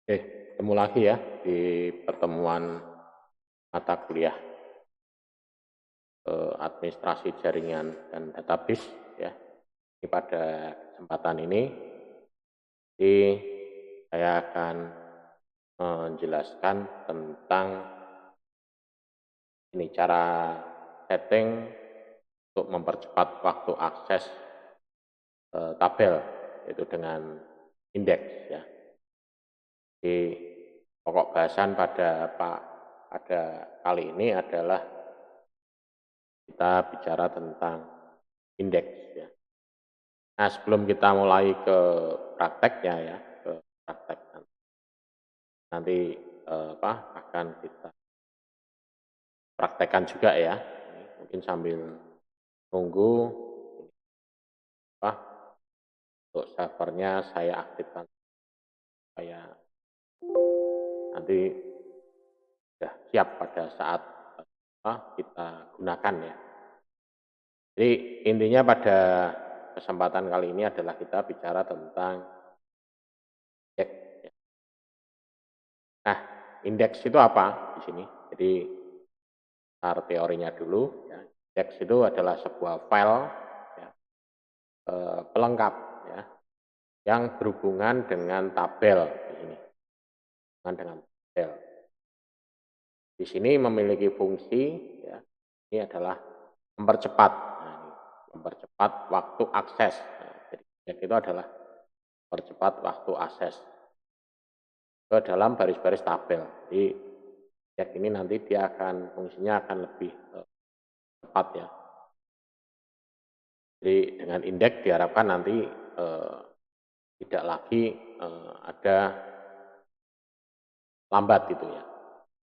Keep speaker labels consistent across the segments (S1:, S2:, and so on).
S1: Oke, ketemu lagi ya di pertemuan mata kuliah administrasi jaringan dan database ya. Ini pada kesempatan ini saya akan menjelaskan tentang ini cara setting untuk mempercepat waktu akses tabel yaitu dengan indeks ya. Jadi pokok bahasan pada kali ini adalah kita bicara tentang indeks ya. Nah, sebelum kita mulai ke prakteknya ya, ke praktek nanti akan kita praktekkan juga ya. Mungkin sambil nunggu apa untuk servernya saya aktifkan supaya nanti sudah siap pada saat kita gunakan ya. Jadi intinya pada kesempatan kali ini adalah kita bicara tentang indeks. Nah, indeks itu apa di sini? Jadi teorinya dulu ya. Indeks itu adalah sebuah file ya, pelengkap ya, yang berhubungan dengan tabel di sini. Dengan tabel. Di sini memiliki fungsi ya, ini adalah mempercepat. Nah, ini, mempercepat waktu akses. Nah, jadi indeks itu adalah mempercepat waktu akses ke dalam baris-baris tabel. Jadi indeks ini nanti dia akan fungsinya akan lebih cepat ya. Jadi dengan indeks diharapkan nanti tidak lagi ada lambat gitu ya.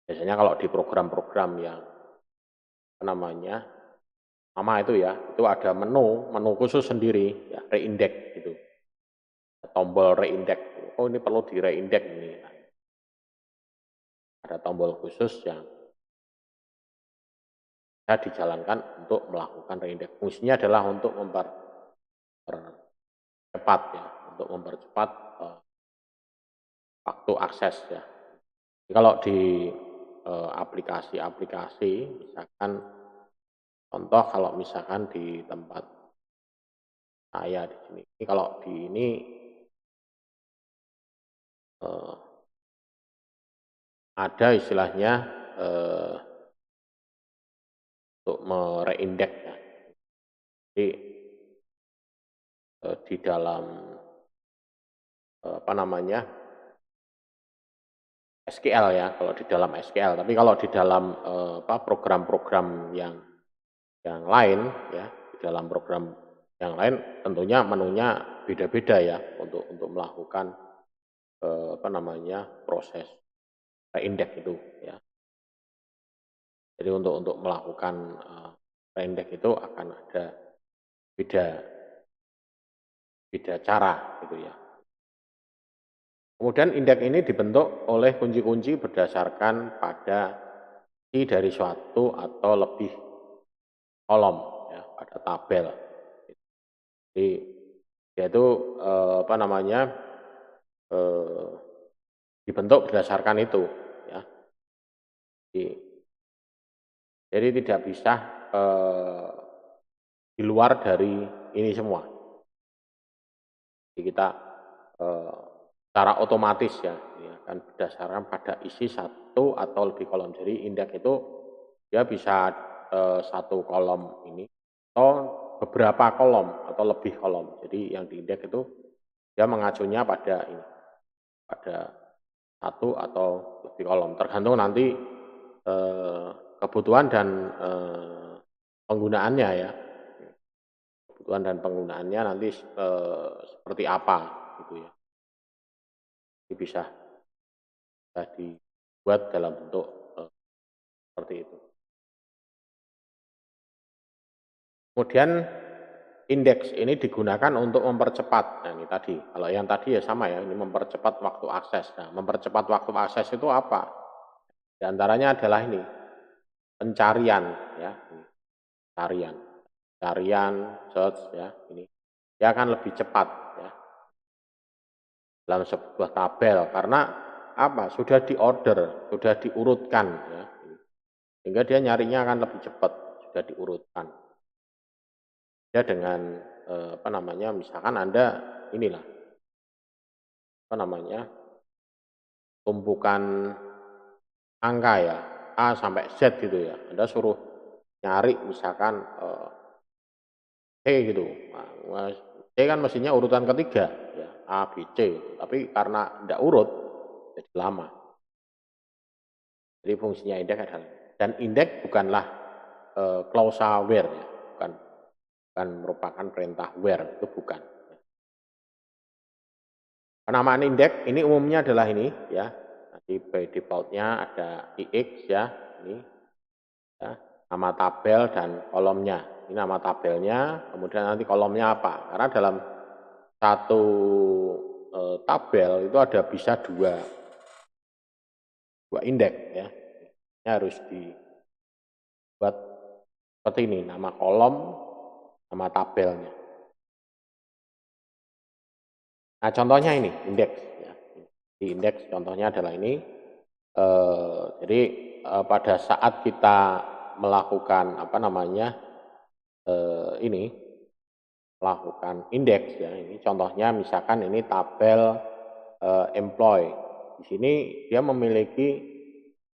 S1: Biasanya kalau di program-program yang apa namanya sama itu ya, itu ada menu khusus sendiri ya, reindex gitu. Tombol reindex. Oh, ini perlu di reindex ini. Ada tombol khusus yang bisa dijalankan untuk melakukan reindex. Fungsinya adalah untuk mempercepat ya, untuk mempercepat waktu akses ya. Jadi kalau di aplikasi-aplikasi, misalkan contoh kalau misalkan di tempat saya di sini, ini kalau di ini ada istilahnya untuk mereindeks ya. Jadi di dalam apa namanya SQL ya, kalau di dalam SQL. Tapi kalau di dalam program-program yang lain ya, di dalam program yang lain tentunya menunya beda-beda ya untuk melakukan apa namanya proses reindeks itu ya. Jadi untuk melakukan reindeks itu akan ada beda cara gitu ya. Kemudian indeks ini dibentuk oleh kunci-kunci berdasarkan pada isi dari suatu atau lebih kolom ya, pada tabel. Jadi yaitu apa namanya dibentuk berdasarkan itu ya. Jadi tidak bisa di luar dari ini semua. Jadi kita secara otomatis ya kan berdasarkan pada isi satu atau lebih kolom. Jadi indeks itu dia bisa satu kolom ini atau beberapa kolom atau lebih kolom. Jadi yang diindeks itu dia mengacunya pada ini, pada satu atau lebih kolom. Tergantung nanti kebutuhan dan penggunaannya ya. Kebutuhan dan penggunaannya nanti seperti apa gitu ya. Jadi bisa dibuat dalam bentuk seperti itu. Kemudian indeks ini digunakan untuk mempercepat. Nah, ini tadi. Kalau yang tadi ya sama ya, ini mempercepat waktu akses. Nah, mempercepat waktu akses itu apa? Di antaranya adalah ini, pencarian ya, pencarian, search ya, ini. Dia akan lebih cepat ya dalam sebuah tabel karena apa, sudah diorder, sudah diurutkan ya. Sehingga dia nyarinya akan lebih cepat, sudah diurutkan. Ya dengan apa namanya, misalkan Anda inilah apa namanya, tumpukan angka ya, A sampai Z gitu ya. Anda suruh nyari misalkan C gitu. Nah, C kan mestinya urutan ketiga ya, A, B, C. Tapi karena tidak urut jadi lama. Jadi fungsinya indeks adalah, dan indeks bukanlah klausa where ya, bukan merupakan perintah where, itu bukan. Penamaan indeks ini umumnya adalah ini ya. Nanti by defaultnya ada IX ya, ini ya, nama tabel dan kolomnya. Ini nama tabelnya, kemudian nanti kolomnya apa? Karena dalam satu tabel itu ada bisa dua indeks ya. Ini harus dibuat seperti ini, nama kolom, nama tabelnya. Nah, contohnya ini indeks ya. Di indeks contohnya adalah ini. Jadi pada saat kita melakukan apa namanya ini melakukan indeks ya, ini contohnya misalkan ini tabel employee. Di sini dia memiliki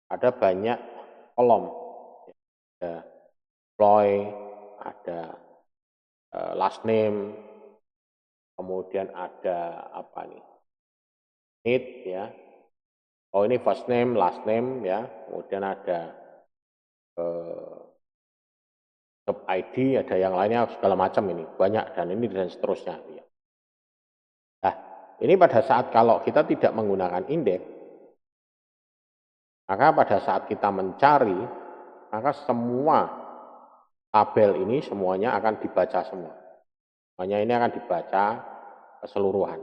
S1: ada banyak kolom, ada employee, ada last name, kemudian ada apa nih, need ya. Oh ini first name, last name ya, kemudian ada job ID, ada yang lainnya segala macam ini, banyak dan ini dan seterusnya. Ya. Nah, ini pada saat kalau kita tidak menggunakan indeks, maka pada saat kita mencari, maka semua tabel ini semuanya akan dibaca semua. Semuanya ini akan dibaca keseluruhan.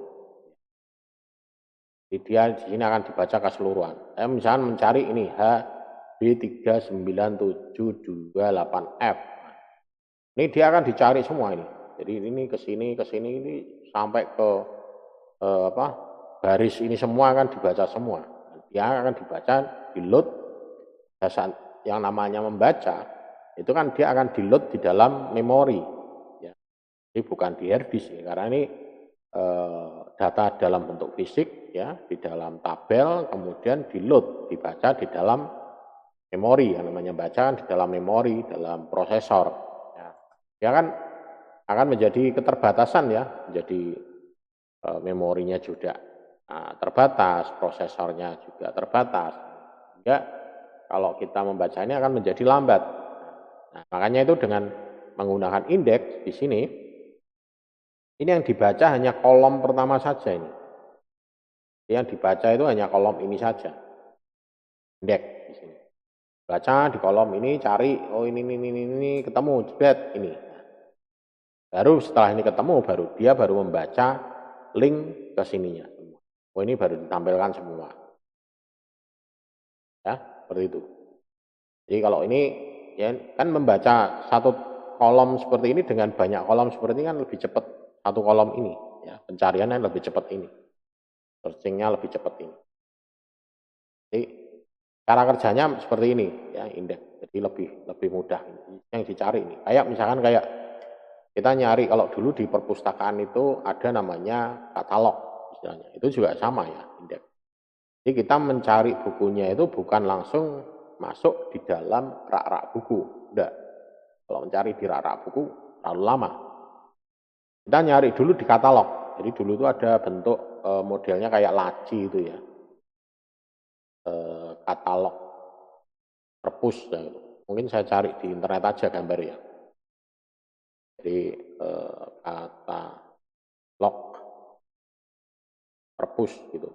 S1: Jadi dia di sini akan dibaca keseluruhan. Saya misalnya mencari ini HB39728F. Ini dia akan dicari semua ini. Jadi ini ke sini ini sampai ke apa? Baris ini semua akan dibaca semua. Dia akan dibaca, di-load yang namanya membaca, itu kan dia akan di-load di dalam memori. Ya. Jadi bukan di hard disk ya, karena ini data dalam bentuk fisik ya, di dalam tabel, kemudian di-load, dibaca di dalam memori, yang namanya bacaan di dalam memori, dalam prosesor. Ya, dia kan akan menjadi keterbatasan ya, menjadi memorinya juga terbatas, prosesornya juga terbatas. Sehingga kalau kita membaca ini akan menjadi lambat. Nah, makanya itu dengan menggunakan indeks di sini, ini yang dibaca hanya kolom pertama saja ini. Yang dibaca itu hanya kolom ini saja. Indeks di sini. Baca di kolom ini, cari, oh ini ketemu, jebret, ini. Baru setelah ini ketemu, baru membaca link ke sininya. Oh ini baru ditampilkan semua. Ya, seperti itu. Jadi kalau ini ya kan membaca satu kolom seperti ini dengan banyak kolom seperti ini kan lebih cepat satu kolom ini. Ya, pencariannya lebih cepat ini. Searchingnya lebih cepat ini. Jadi cara kerjanya seperti ini ya, indeks. Jadi lebih mudah yang dicari ini. Kayak misalkan kayak kita nyari, kalau dulu di perpustakaan itu ada namanya katalog istilahnya. Itu juga sama ya, indeks. Jadi kita mencari bukunya itu bukan langsung masuk di dalam rak-rak buku. Enggak. Kalau mencari di rak-rak buku terlalu lama. Kita nyari dulu di katalog. Jadi dulu itu ada bentuk modelnya kayak laci itu ya. Katalog perpus ya. Mungkin saya cari di internet aja gambar ya. Jadi katalog perpus gitu.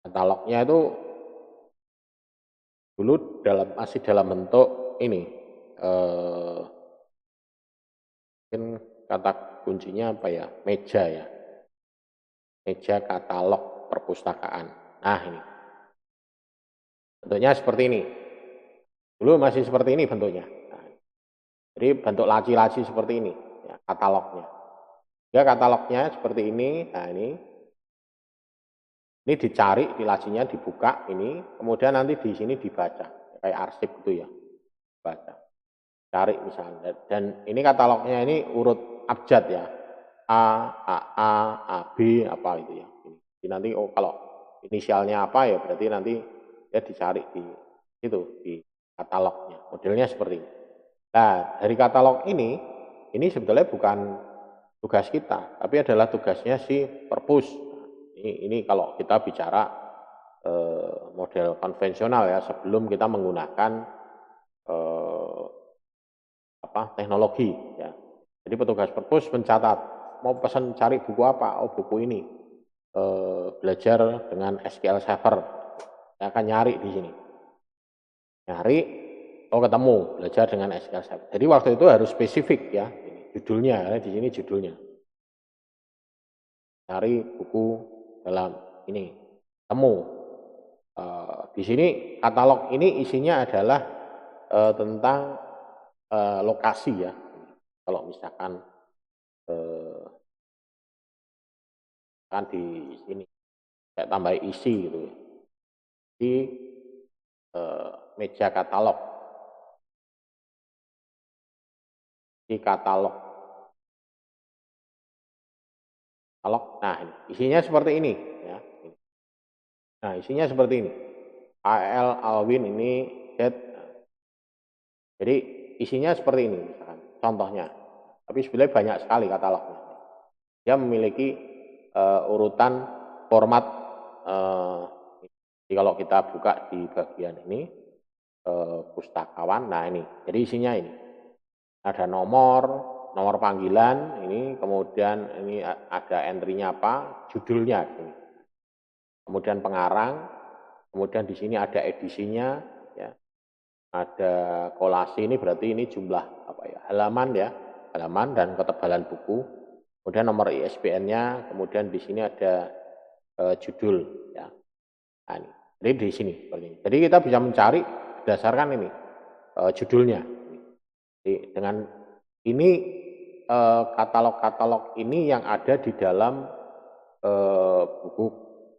S1: Katalognya itu dulu masih dalam bentuk ini, mungkin kata kuncinya apa ya, meja ya, meja katalog perpustakaan. Nah ini, bentuknya seperti ini. Dulu masih seperti ini bentuknya. Nah, jadi bentuk laci-laci seperti ini, ya, katalognya. Ya katalognya seperti ini. Nah ini dicari, di lacinya dibuka ini, kemudian nanti di sini dibaca kayak arsip gitu ya, baca, cari misalnya. Dan ini katalognya ini urut abjad ya, A, A, B apa itu ya. Jadi nanti oh kalau inisialnya apa ya berarti nanti ya dicari di itu di katalognya. Modelnya seperti ini. Nah dari katalog ini sebetulnya bukan tugas kita, tapi adalah tugasnya si perpus. Ini kalau kita bicara model konvensional ya, sebelum kita menggunakan eh, teknologi ya. Jadi petugas perpus mencatat mau pesan cari buku apa, oh buku ini belajar dengan SQL Server, saya akan nyari di sini, nyari, oh ketemu belajar dengan SQL Server. Jadi waktu itu harus spesifik ya, ini judulnya ya, di sini judulnya, cari buku dalam ini, temu. Di sini katalog ini isinya adalah tentang lokasi ya. Kalau misalkan kan di sini saya tambah isi gitu ya. Di meja katalog, di katalog. Nah ini isinya seperti ini ya. Nah isinya seperti ini. AL Alwin ini Z. Jadi isinya seperti ini misalkan contohnya. Tapi sebenarnya banyak sekali katalognya. Dia memiliki urutan format. Jadi kalau kita buka di bagian ini pustakawan, nah ini. Jadi isinya ini ada nomor panggilan ini, kemudian ini ada entry-nya apa, judulnya ini. Kemudian pengarang, kemudian di sini ada edisinya ya. Ada kolasi ini berarti ini jumlah apa ya, halaman ya, halaman dan ketebalan buku. Kemudian nomor ISBN-nya, kemudian di sini ada judul ya. Nah, ini. Jadi di sini seperti ini. Jadi kita bisa mencari berdasarkan ini judulnya. Jadi dengan ini katalog-katalog ini yang ada di dalam buku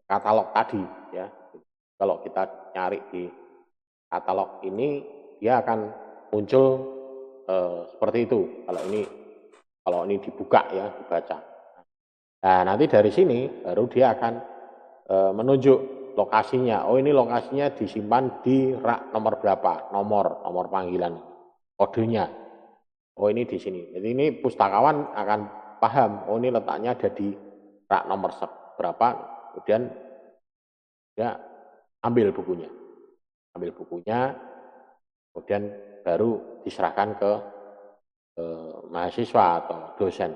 S1: katalog tadi ya. Kalau kita nyari di katalog ini dia akan muncul seperti itu. Kalau ini dibuka ya, dibaca. Nah nanti dari sini baru dia akan menunjuk lokasinya. Oh ini lokasinya disimpan di rak nomor berapa? Nomor panggilan, kodenya. Oh ini di sini. Jadi ini pustakawan akan paham. Oh ini letaknya ada di rak nomor berapa. Kemudian dia ambil bukunya. Kemudian baru diserahkan ke mahasiswa atau dosen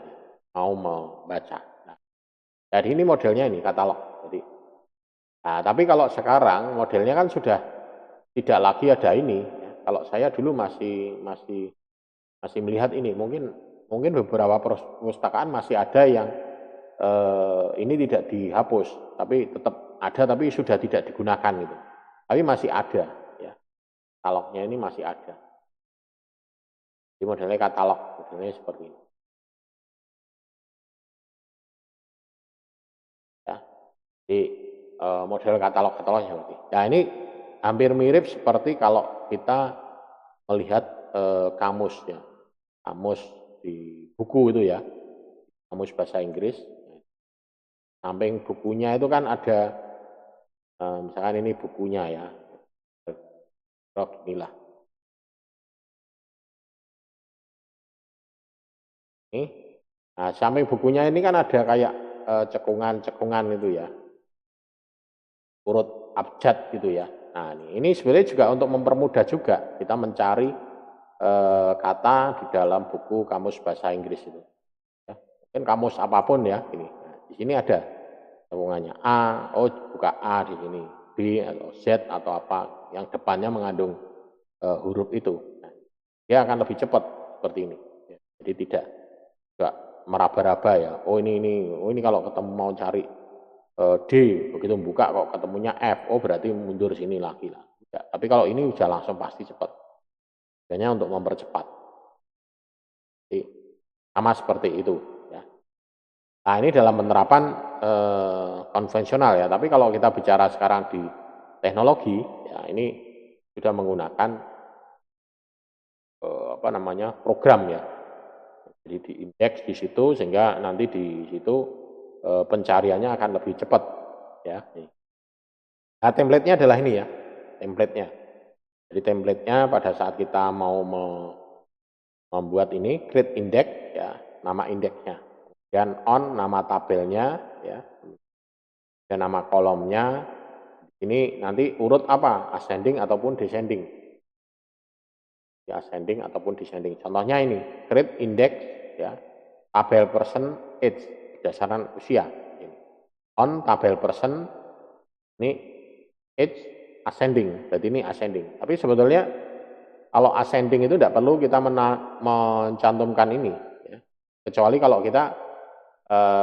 S1: mau membaca. Nah, jadi ini modelnya ini katalog. Jadi, nah, tapi kalau sekarang modelnya kan sudah tidak lagi ada ini. Ya. Kalau saya dulu masih melihat ini, mungkin beberapa perpustakaan masih ada yang ini tidak dihapus, tapi tetap ada, tapi sudah tidak digunakan gitu. Tapi masih ada, ya. Katalognya ini masih ada. Di modelnya katalog, modelnya seperti ini. Ya. Di model katalog-katalognya seperti. Nah ini hampir mirip seperti kalau kita melihat kamus ya, kamus di buku itu ya, kamus bahasa Inggris. Samping bukunya itu kan ada, misalkan ini bukunya ya, inilah. Ini, nah samping bukunya ini kan ada kayak cekungan-cekungan itu ya, urut abjad gitu ya. Nah ini sebenarnya juga untuk mempermudah juga kita mencari kata di dalam buku kamus bahasa Inggris itu. Ya. Mungkin kamus apapun ya ini. Nah, di sini ada cekungannya A, oh buka A di sini, B atau Z atau apa yang depannya mengandung huruf itu. Nah, dia akan lebih cepat seperti ini. Ya. Jadi tidak meraba-raba ya. Oh ini kalau ketemu mau cari D, begitu buka kok ketemunya F, oh berarti mundur sini lagi lah. Ya, tapi kalau ini udah langsung pasti cepat. Hanya untuk mempercepat. Jadi, sama seperti itu. Ya. Nah, ini dalam penerapan konvensional ya, tapi kalau kita bicara sekarang di teknologi, ya ini sudah menggunakan apa namanya program ya. Jadi diindeks di situ sehingga nanti di situ pencariannya akan lebih cepat ya. Nah, template-nya adalah ini ya, template-nya. Jadi template-nya pada saat kita mau membuat ini create index ya, nama indeksnya. Dan on nama tabelnya ya. Dan nama kolomnya. Ini nanti urut apa? Ascending ataupun descending. Ya, ascending ataupun descending. Contohnya ini, create index ya, tabel person age berdasarkan usia. Ini. On tabel person ini age ascending, berarti ini ascending. Tapi sebetulnya kalau ascending itu tidak perlu kita mencantumkan ini, ya. Kecuali kalau kita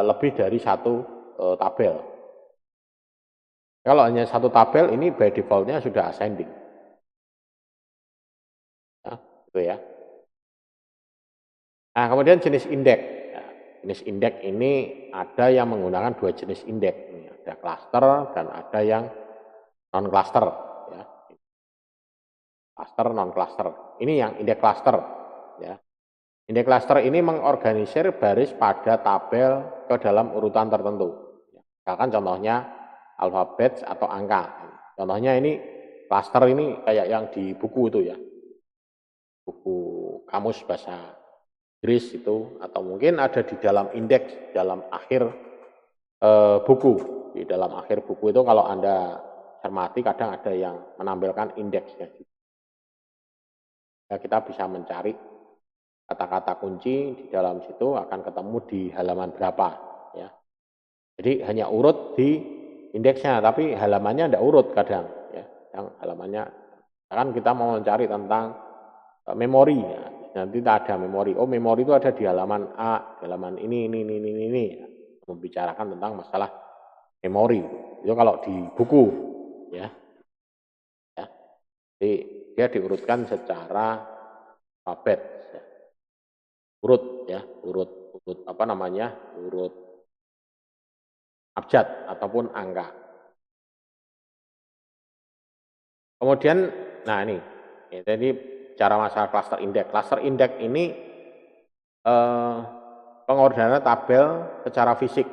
S1: lebih dari satu tabel. Kalau hanya satu tabel ini by defaultnya sudah ascending. Ya, itu ya. Nah, kemudian jenis indeks. Ya, jenis indeks ini ada yang menggunakan dua jenis indeks. Ada cluster dan ada yang non cluster. Ya. Cluster non cluster. Ini yang indeks cluster. Ya. Indeks cluster ini mengorganisir baris pada tabel ke dalam urutan tertentu. Misalkan contohnya alfabet atau angka. Contohnya ini cluster ini kayak yang di buku itu ya. Buku kamus bahasa Inggris itu, atau mungkin ada di dalam indeks, dalam akhir buku. Di dalam akhir buku itu kalau Anda cermati kadang ada yang menampilkan indeksnya. Ya, kita bisa mencari kata-kata kunci di dalam situ akan ketemu di halaman berapa. Ya. Jadi hanya urut di indeksnya, tapi halamannya tidak urut kadang. Ya. Yang halamannya, kan kita mau mencari tentang memori. Ya. Nanti ada memori. Oh, memori itu ada di halaman A, di halaman ini. Membicarakan tentang masalah memori. Itu kalau di buku, ya. Ya. Jadi dia diurutkan secara alfabet. Ya. Urut, ya, urut apa namanya? Urut abjad ataupun angka. Kemudian, nah ini, ya, jadi cara masalah cluster index. Cluster index ini pengordenan tabel secara fisik.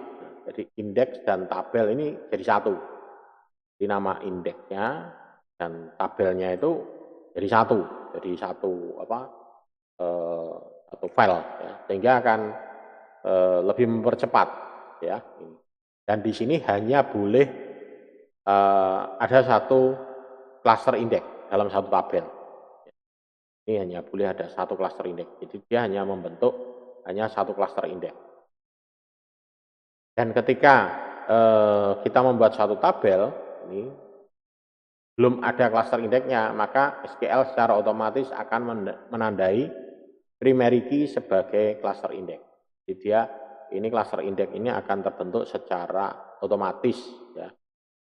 S1: Jadi indeks dan tabel ini jadi satu. Di nama indeksnya dan tabelnya itu jadi satu. Jadi satu apa? Satu file ya. Sehingga akan lebih mempercepat ya. Dan di sini hanya boleh ada satu cluster index dalam satu tabel. Ini hanya boleh ada satu cluster index. Jadi dia hanya membentuk hanya satu cluster index. Dan ketika kita membuat satu tabel, ini belum ada cluster indeksnya, maka SQL secara otomatis akan menandai primary key sebagai cluster index. Jadi dia ini cluster index ini akan terbentuk secara otomatis ya.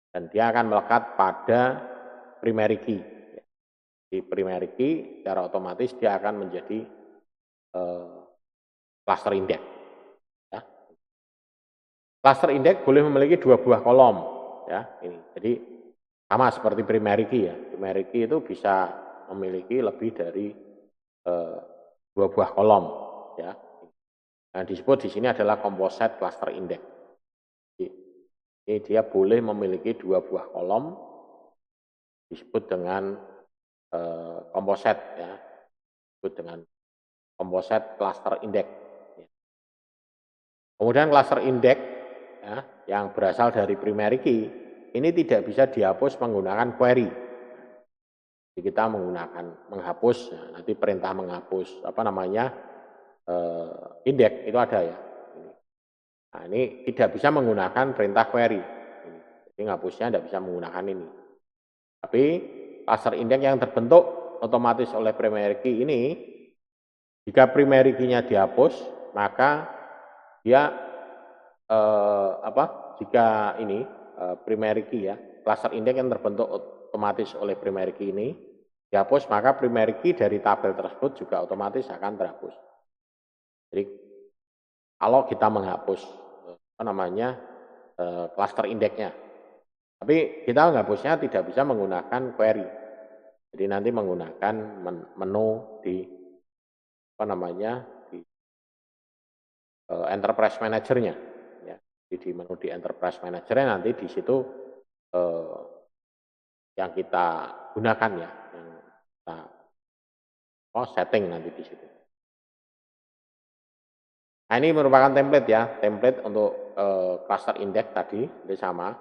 S1: Dan dia akan melekat pada primary key. Di primary key secara otomatis dia akan menjadi cluster index. Ya. Cluster index boleh memiliki dua buah kolom. Ya, ini. Jadi sama seperti primary key ya. Primary key itu bisa memiliki lebih dari dua buah kolom. Ya. Nah, disebut di sini adalah composite cluster index. Ini dia boleh memiliki dua buah kolom, disebut dengan composite ya, disebut dengan composite cluster index. Kemudian cluster index ya, yang berasal dari primary key ini tidak bisa dihapus menggunakan query. Jadi kita menghapus, ya, nanti perintah menghapus apa namanya indeks itu ada ya. Nah, ini tidak bisa menggunakan perintah query. Jadi menghapusnya tidak bisa menggunakan ini. Tapi cluster index yang terbentuk otomatis oleh primary key ini, jika primary key-nya dihapus, maka dia jika ini primary key ya, cluster index yang terbentuk otomatis oleh primary key ini dihapus, maka primary key dari tabel tersebut juga otomatis akan terhapus. Jadi kalau kita menghapus cluster indeksnya. Tapi kita ngapusnya tidak bisa menggunakan query. Jadi nanti menggunakan menu di di enterprise manager-nya. Ya. Di menu di enterprise manager-nya nanti di situ yang kita gunakan ya, yang kita setting nanti di situ. Nah ini merupakan template ya, template untuk cluster index tadi, ini sama.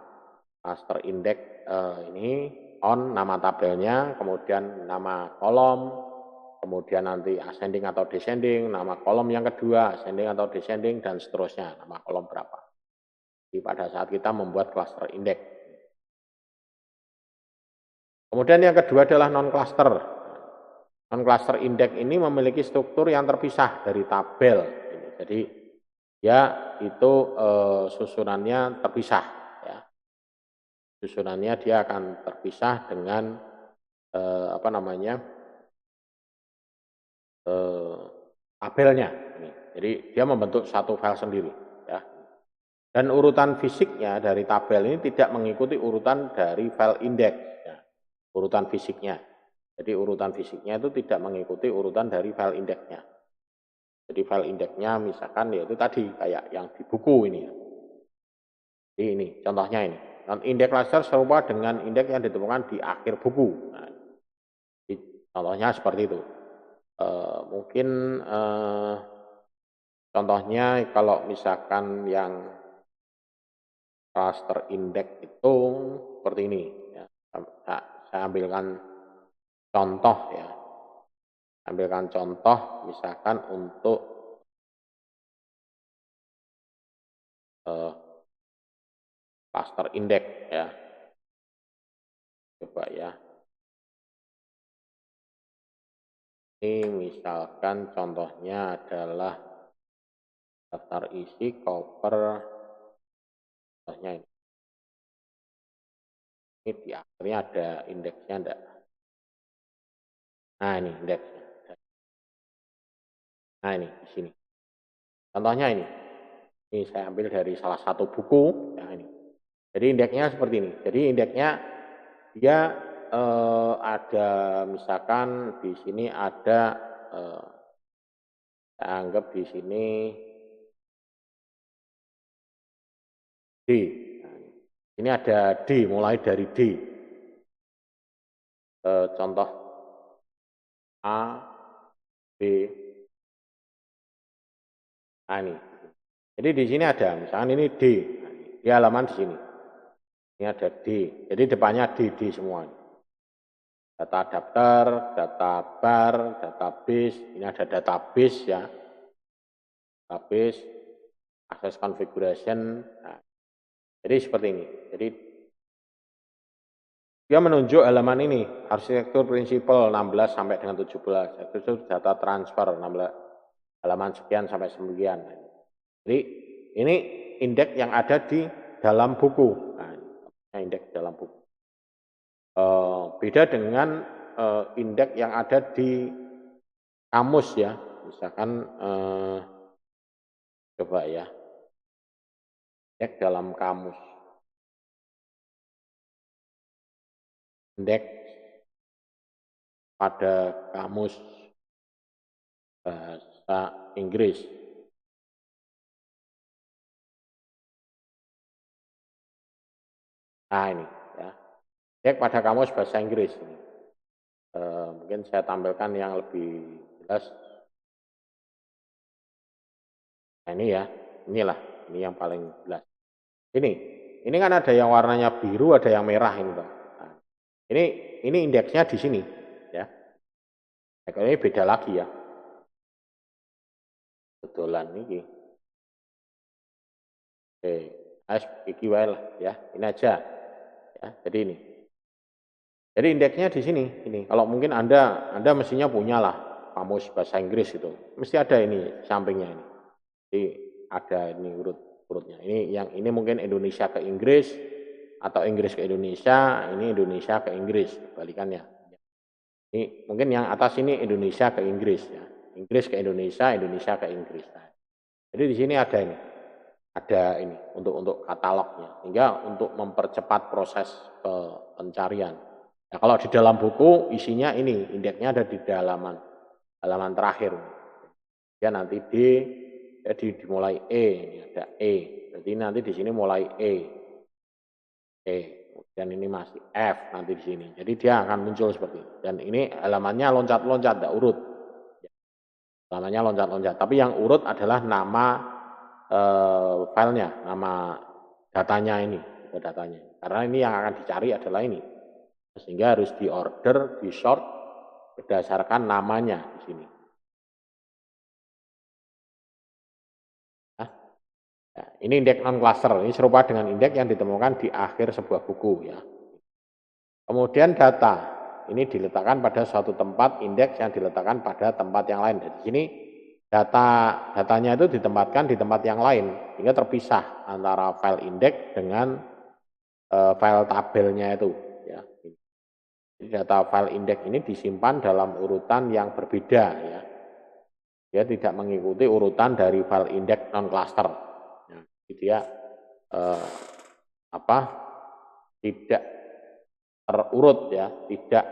S1: Cluster index ini on nama tabelnya, kemudian nama kolom, kemudian nanti ascending atau descending, nama kolom yang kedua, ascending atau descending, dan seterusnya, nama kolom berapa. Jadi pada saat kita membuat cluster index. Kemudian yang kedua adalah non-cluster. Non-cluster index ini memiliki struktur yang terpisah dari tabel. Jadi ya itu susunannya terpisah. Ya. Susunannya dia akan terpisah dengan tabelnya. Jadi dia membentuk satu file sendiri. Ya. Dan urutan fisiknya dari tabel ini tidak mengikuti urutan dari file index. Ya. Urutan fisiknya. Jadi urutan fisiknya itu tidak mengikuti urutan dari file indeksnya. Jadi file indeksnya misalkan yaitu tadi kayak yang di buku ini. Jadi ini contohnya ini. Non-index cluster serupa dengan indeks yang ditemukan di akhir buku. Nah, contohnya seperti itu. Mungkin contohnya kalau misalkan yang cluster index itu seperti ini. Ya. Saya ambilkan contoh ya, ambilkan contoh misalkan untuk cluster index ya, coba ya. Ini misalkan contohnya adalah daftar isi cover, contohnya ini. Ini di akhirnya ada indeksnya enggak? Nah ini indeksnya. Nah ini di sini. Contohnya ini. Ini saya ambil dari salah satu buku. Ya ini. Jadi indeksnya seperti ini. Jadi indeksnya dia ada misalkan di sini ada saya anggap di sini D. Nah, ini ada D, mulai dari D. Contoh A, B. Nah ini. Jadi di sini ada, misalkan ini D. Di halaman di sini. Ini ada D. Jadi depannya D semua. Data daftar, data bar, database. Ini ada database ya. Database, access configuration. Nah, jadi seperti ini. Jadi dia menunjuk halaman ini, arsitektur prinsipal 16 sampai dengan 17. Itu data transfer 16, halaman sekian sampai sekian. Jadi ini indeks yang ada di dalam buku. Nah, indeks dalam buku. Beda dengan indeks yang ada di kamus ya. Misalkan coba ya. Indeks dalam kamus. Indeks pada kamus bahasa Inggris. Nah ini ya, indeks pada kamus bahasa Inggris. Mungkin saya tampilkan yang lebih jelas. Nah ini ya, inilah, ini yang paling jelas. Ini kan ada yang warnanya biru, ada yang merah ini, Pak. Nah, ini indeksnya di sini, ya. Nah, kalau ini beda lagi ya. Betulan ini. Oke, iki wae lah ya. Ini aja. Ya, jadi ini. Jadi indeksnya di sini, ini. Kalau mungkin Anda mestinya punya lah kamus bahasa Inggris itu. Mesti ada ini sampingnya ini. Jadi ada ini urutnya. Ini mungkin Indonesia ke Inggris atau Inggris ke Indonesia, ini Indonesia ke Inggris, kebalikannya. Ini mungkin yang atas ini Indonesia ke Inggris ya. Inggris ke Indonesia, Indonesia ke Inggris. Nah, jadi di sini ada ini. ada ini untuk katalognya, sehingga untuk mempercepat proses pencarian. Nah, kalau di dalam buku isinya ini indeksnya ada di halaman terakhir. Ya nanti D, ya dimulai E, ini ada E. Jadi nanti di sini mulai E, kemudian ini masih F nanti di sini. Jadi dia akan muncul seperti ini. Dan ini halamannya loncat-loncat, tidak urut. Halamannya loncat-loncat. Tapi yang urut adalah nama filenya, nama datanya ini, datanya. Karena ini yang akan dicari adalah ini. Sehingga harus diorder, di-sort berdasarkan namanya di sini. Nah, ini indeks non-cluster, ini serupa dengan indeks yang ditemukan di akhir sebuah buku ya. Kemudian data, ini diletakkan pada suatu tempat, indeks yang diletakkan pada tempat yang lain. Di sini datanya itu ditempatkan di tempat yang lain, sehingga terpisah antara file indeks dengan file tabelnya itu. Ya. Jadi data file indeks ini disimpan dalam urutan yang berbeda. Ya. Dia tidak mengikuti urutan dari file indeks non-cluster. Nah, dia tidak terurut ya, tidak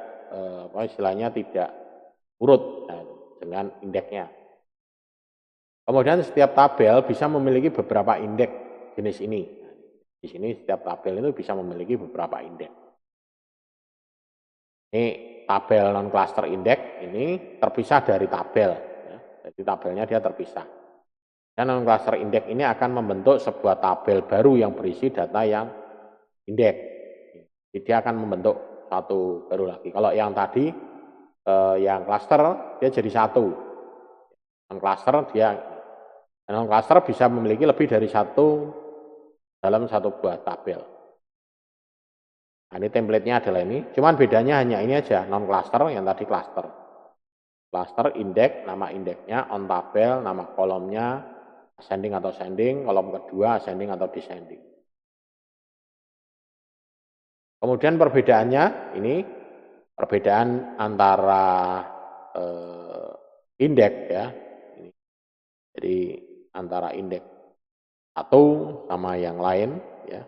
S1: istilahnya tidak urut dengan indeksnya. Kemudian setiap tabel bisa memiliki beberapa indeks jenis ini. Di sini setiap tabel itu bisa memiliki beberapa indeks. Ini tabel non-cluster index ini terpisah dari tabel. Ya. Jadi tabelnya dia terpisah. Dan non-cluster index ini akan membentuk sebuah tabel baru yang berisi data yang indeks. Jadi dia akan membentuk satu baru lagi. Kalau yang tadi yang cluster dia jadi satu. Non-cluster non-cluster bisa memiliki lebih dari satu dalam satu buah tabel. Nah, ini template-nya adalah ini. Cuman bedanya hanya ini aja, non-cluster yang tadi cluster. Cluster indeks, nama indeksnya, on tabel, nama kolomnya, ascending atau descending, kolom kedua ascending atau descending. Kemudian perbedaannya ini perbedaan antara indeks ya. Jadi antara indeks satu sama yang lain ya,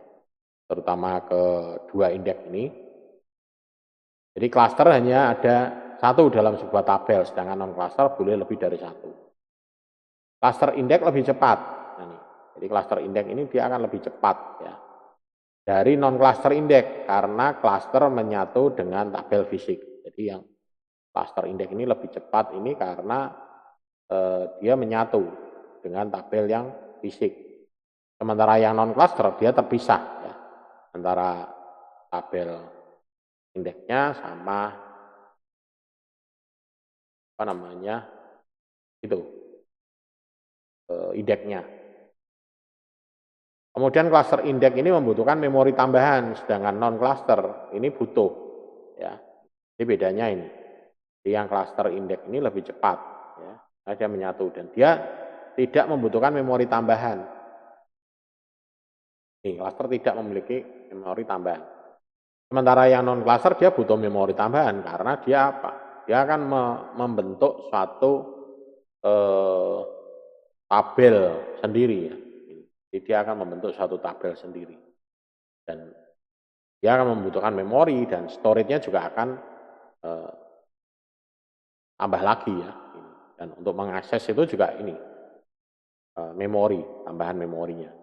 S1: terutama kedua indeks ini. Jadi cluster hanya ada satu dalam sebuah tabel, sedangkan non-cluster boleh lebih dari satu. Cluster indeks lebih cepat. Jadi cluster indeks ini dia akan lebih cepat ya dari non-cluster indeks karena cluster menyatu dengan tabel fisik. Jadi yang cluster indeks ini lebih cepat ini karena dia menyatu dengan tabel yang fisik. Sementara yang non-cluster dia terpisah ya, antara tabel indeksnya sama indeksnya. Kemudian cluster indeks ini membutuhkan memori tambahan, sedangkan non-cluster ini butuh. Ya, ini bedanya ini. Jadi yang cluster indeks ini lebih cepat, ya, karena dia menyatu dan dia tidak membutuhkan memori tambahan. Nih, cluster tidak memiliki memori tambahan. Sementara yang non-cluster dia butuh memori tambahan karena dia apa? Dia akan membentuk suatu tabel sendiri ya. Jadi dia akan membentuk suatu tabel sendiri. Dan dia akan membutuhkan memori dan storage-nya juga akan tambah lagi ya. Dan untuk mengakses itu juga ini memori, tambahan memorinya.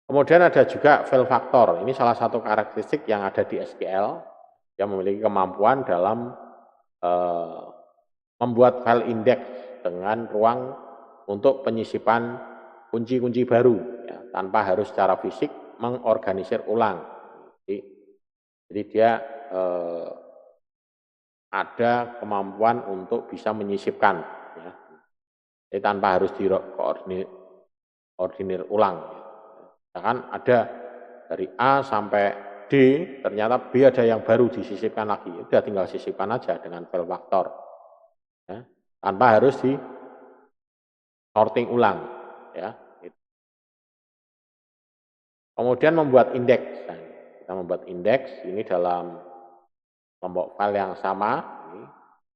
S1: Kemudian ada juga file factor. Ini salah satu karakteristik yang ada di SQL yang memiliki kemampuan dalam membuat file index dengan ruang untuk penyisipan kunci-kunci baru ya, tanpa harus secara fisik mengorganisir ulang. Jadi dia ada kemampuan untuk bisa menyisipkan ya. Jadi tanpa harus diordinir ulang. Misalkan ada dari A sampai D, ternyata B ada yang baru disisipkan lagi. Udah tinggal sisipkan aja dengan file factor. Ya, tanpa harus di sorting ulang. Ya. Kemudian membuat indeks. Nah, kita membuat indeks ini dalam kelompok file yang sama.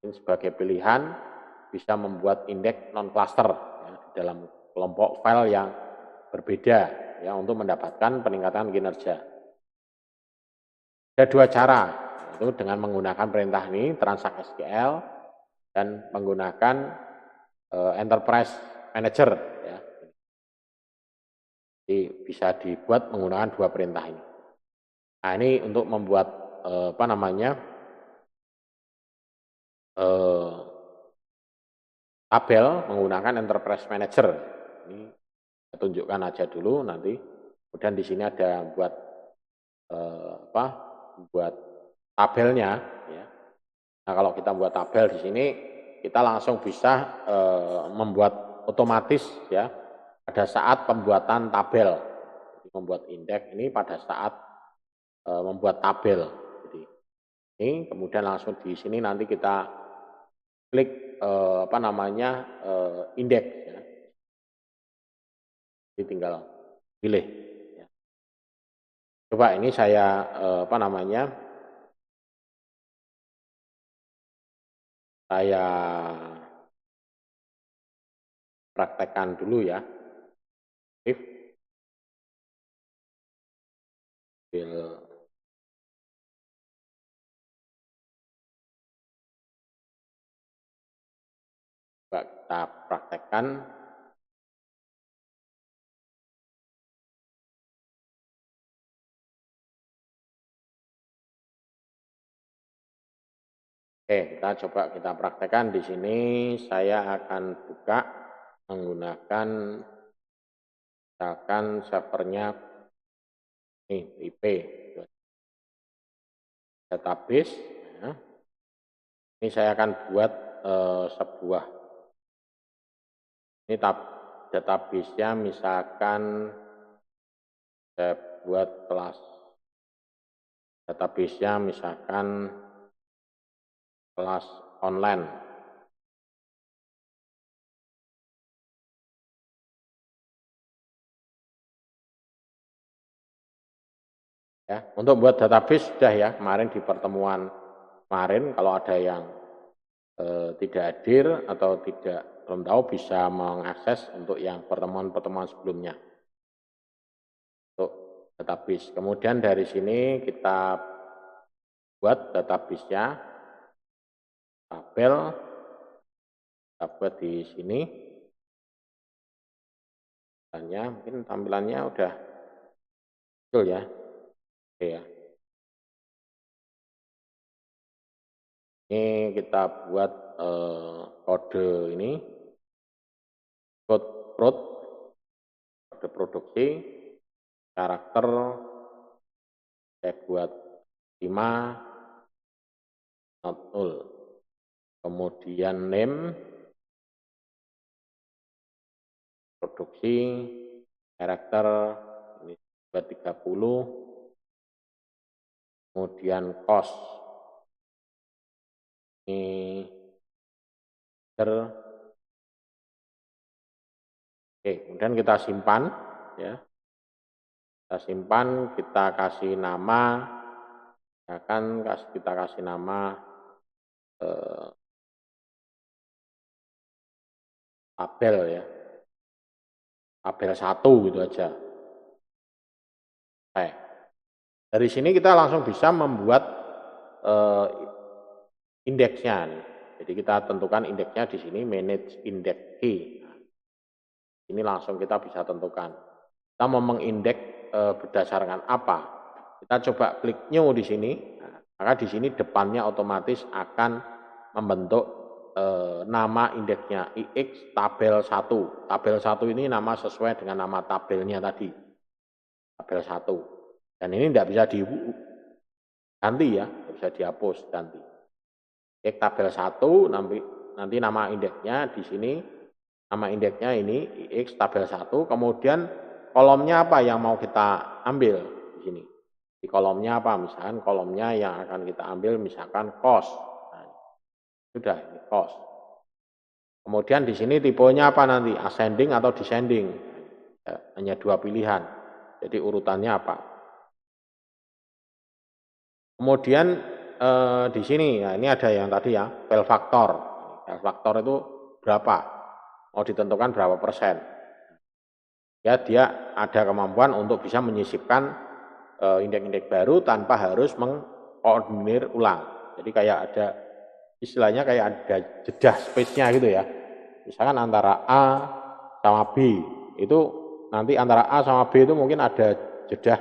S1: Ini sebagai pilihan bisa membuat indeks non-cluster ya, di dalam kelompok file yang berbeda ya untuk mendapatkan peningkatan kinerja. Ada dua cara, yaitu dengan menggunakan perintah ini transact SQL dan menggunakan Enterprise Manager ya. Jadi bisa dibuat menggunakan dua perintah ini. Nah, ini untuk membuat tabel menggunakan Enterprise Manager. Ini saya tunjukkan aja dulu nanti. Kemudian di sini ada buat buat tabelnya ya. Nah, kalau kita buat tabel di sini kita langsung bisa membuat otomatis ya pada saat pembuatan tabel. Jadi, membuat indeks ini pada saat membuat tabel. Jadi ini kemudian langsung di sini nanti kita klik indeks ya. Jadi tinggal pilih ya. Coba ini saya saya praktekkan dulu ya. If kita praktekkan. Oke, kita praktekkan di sini. Saya akan buka menggunakan misalkan servernya ini IP database. Ya. Ini saya akan buat sebuah ini database-nya misalkan saya buat kelas database-nya misalkan kelas online. Ya, untuk buat database sudah ya, kemarin di pertemuan kemarin kalau ada yang tidak hadir atau belum tahu bisa mengakses untuk yang pertemuan-pertemuan sebelumnya. Untuk database. Kemudian dari sini kita buat database-nya tabel. Kita buat di sini. Mungkin tampilannya udah betul ya. Oke ya. Ini kita buat kode ini, kode produksi, karakter, saya buat 5, not null. Kemudian name, produksi, karakter, ini buat 30. Kemudian cost, ini oke, kemudian kita simpan ya. Kita simpan, kita kasih nama, kita kasih nama tabel ya. Tabel 1 gitu aja. Dari sini kita langsung bisa membuat indeksnya. Jadi kita tentukan indeksnya di sini, manage index key. Ini langsung kita bisa tentukan. Kita mau mengindeks berdasarkan apa? Kita coba klik new di sini. Maka di sini depannya otomatis akan membentuk nama indeksnya IX tabel 1. Tabel 1 ini nama sesuai dengan nama tabelnya tadi. Tabel 1. Dan ini tidak bisa diganti ya, tidak bisa dihapus ganti. Cek tabel 1 nanti nama indeksnya di sini, nama indeksnya ini IX tabel 1, kemudian kolomnya apa yang mau kita ambil di sini. Di kolomnya apa? Misalkan kolomnya yang akan kita ambil misalkan cost. Nah, sudah ini cost. Kemudian di sini tipenya apa nanti? Ascending atau descending? Hanya dua pilihan. Jadi urutannya apa? Kemudian di sini, ya ini ada yang tadi ya, fail factor. Fail factor itu berapa? Mau ditentukan berapa persen? ya dia ada kemampuan untuk bisa menyisipkan indeks-indeks baru tanpa harus mengkoordinir ulang. Jadi kayak ada istilahnya kayak ada jeda space-nya gitu ya. Misalkan antara A sama B itu nanti antara A sama B itu mungkin ada jeda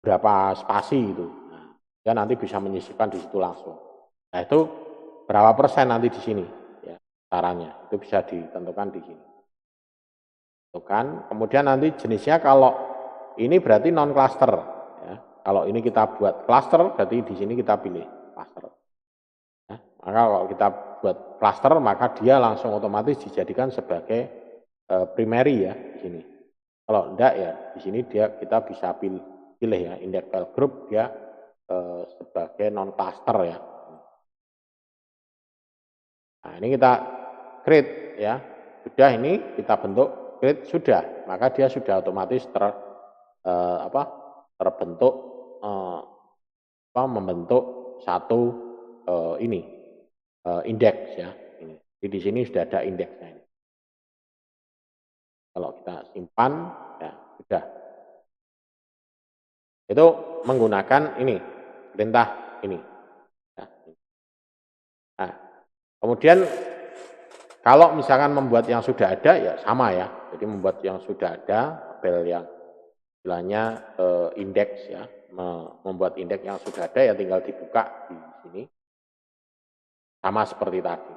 S1: berapa spasi itu. Nah, dia nanti bisa menyisipkan di situ langsung. Nah itu berapa persen nanti di sini ya caranya itu bisa ditentukan di sini. Kan kemudian nanti jenisnya kalau ini berarti non cluster ya. Kalau ini kita buat cluster berarti di sini kita pilih cluster ya. Maka kalau kita buat cluster maka dia langsung otomatis dijadikan sebagai primary ya di sini. Kalau enggak ya di sini kita bisa pilih ya index file group dia sebagai non cluster ya. Nah ini kita create ya, sudah ini kita bentuk create sudah, maka dia sudah otomatis terbentuk membentuk satu indeks ya. Ini. Jadi di sini sudah ada indeksnya. Ini. Kalau kita simpan ya sudah. Itu menggunakan ini perintah ini. Ya. Nah, kemudian kalau misalkan membuat yang sudah ada ya sama ya. Jadi membuat yang sudah ada tabel yang istilahnya indeks ya, membuat indeks yang sudah ada ya tinggal dibuka di sini. Sama seperti tadi.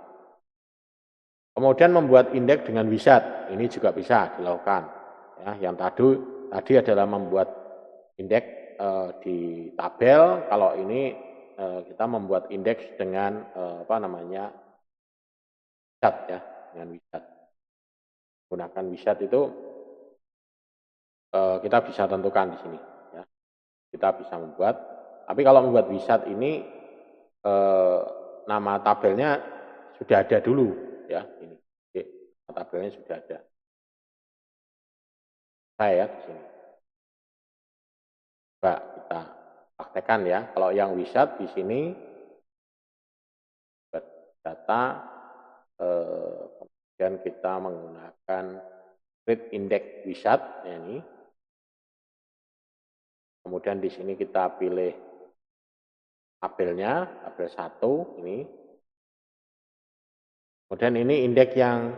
S1: Kemudian membuat indeks dengan wizard, ini juga bisa dilakukan. Ya, yang tadi adalah membuat indeks di tabel, kalau ini kita membuat indeks dengan wizard ya, dengan wizard. Gunakan wizard itu kita bisa tentukan di sini. Ya. Kita bisa membuat, tapi kalau membuat wizard ini nama tabelnya sudah ada dulu ya ini. Tabelnya sudah ada. Saya di sini. Coba kita praktekkan ya. Kalau yang wizard di sini data kemudian kita menggunakan create index wizard ya ini. Kemudian di sini kita pilih tabelnya, tabel 1 ini. Kemudian ini indeks yang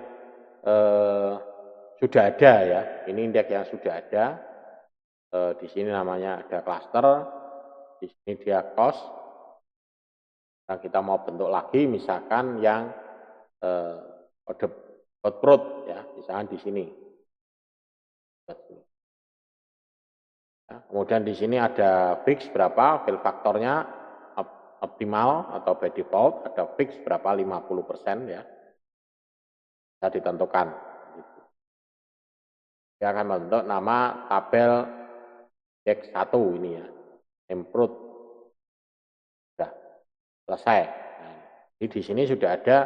S1: sudah ada ya. Ini indeks yang sudah ada. Di sini namanya ada cluster. Di sini dia cost. Nah, kita mau bentuk lagi misalkan yang output ya, misalkan di sini. Ya, kemudian di sini ada fix berapa, fill faktornya optimal atau by default, ada fix berapa 50% ya. Bisa ditentukan. Dia akan membentuk nama tabel index 1 ini ya. Improve. Sudah selesai. Nah, jadi di sini sudah ada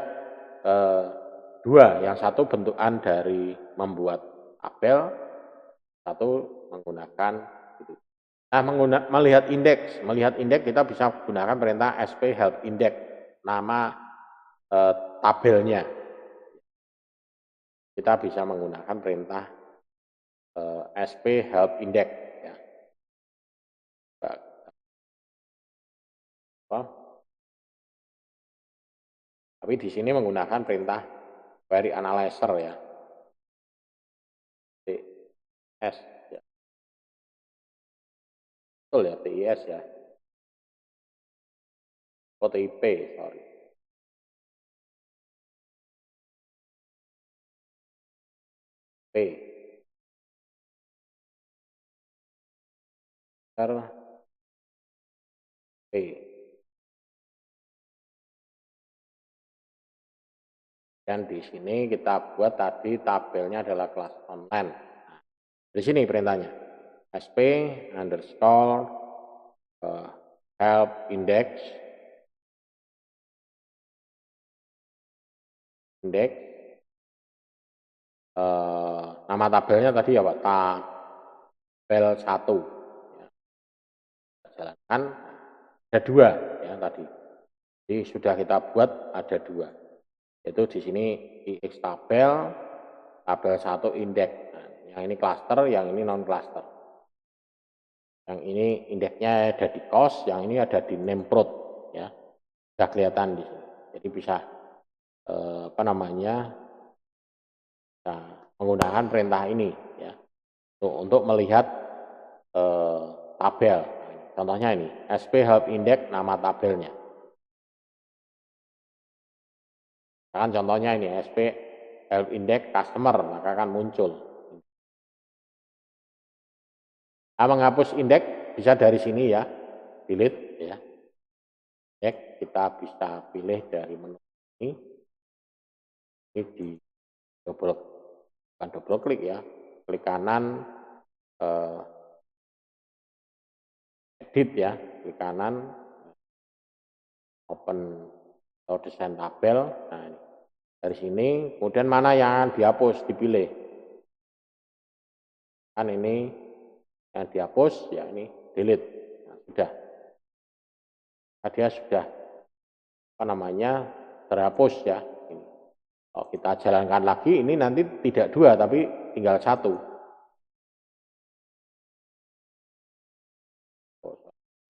S1: dua, yang satu bentukan dari membuat tabel, satu menggunakan gitu. Nah, melihat indeks kita bisa gunakan perintah sp help index, nama tabelnya. Kita bisa menggunakan perintah sp help index. Ya. Tapi di sini menggunakan perintah query analyzer ya. TS ya. Betul ya, TIS ya. OTIP, sorry. P. P. Dan di sini kita buat tadi tabelnya adalah kelas online. Nah, di sini perintahnya. sp underscore help index nama tabelnya tadi ya Pak, tabel 1 ya. Jalankan ada 2 ya tadi. Jadi sudah kita buat ada 2. Yaitu di sini ix tabel 1 indeks. Nah, Yang ini cluster, yang ini non cluster. Yang ini indeksnya ada di cost, yang ini ada di name prod, ya. Sudah kelihatan di sini. Jadi bisa apa namanya? Menggunakan perintah ini, ya, untuk melihat tabel. Contohnya ini, SP help index nama tabelnya. Kan contohnya ini SP help index customer, maka akan muncul. Nah, menghapus indeks bisa dari sini ya, delete ya. Indeks kita bisa pilih dari menu ini di bukan double klik ya, klik kanan edit ya, klik kanan open atau desain tabel. Nah, ini. Dari sini kemudian mana yang dihapus dipilih. Kan ini yang dihapus ya, ini delete. Nah, sudah. Nah, dia sudah apa namanya terhapus ya. Ini. Kalau kita jalankan lagi ini nanti tidak 2 tapi tinggal 1.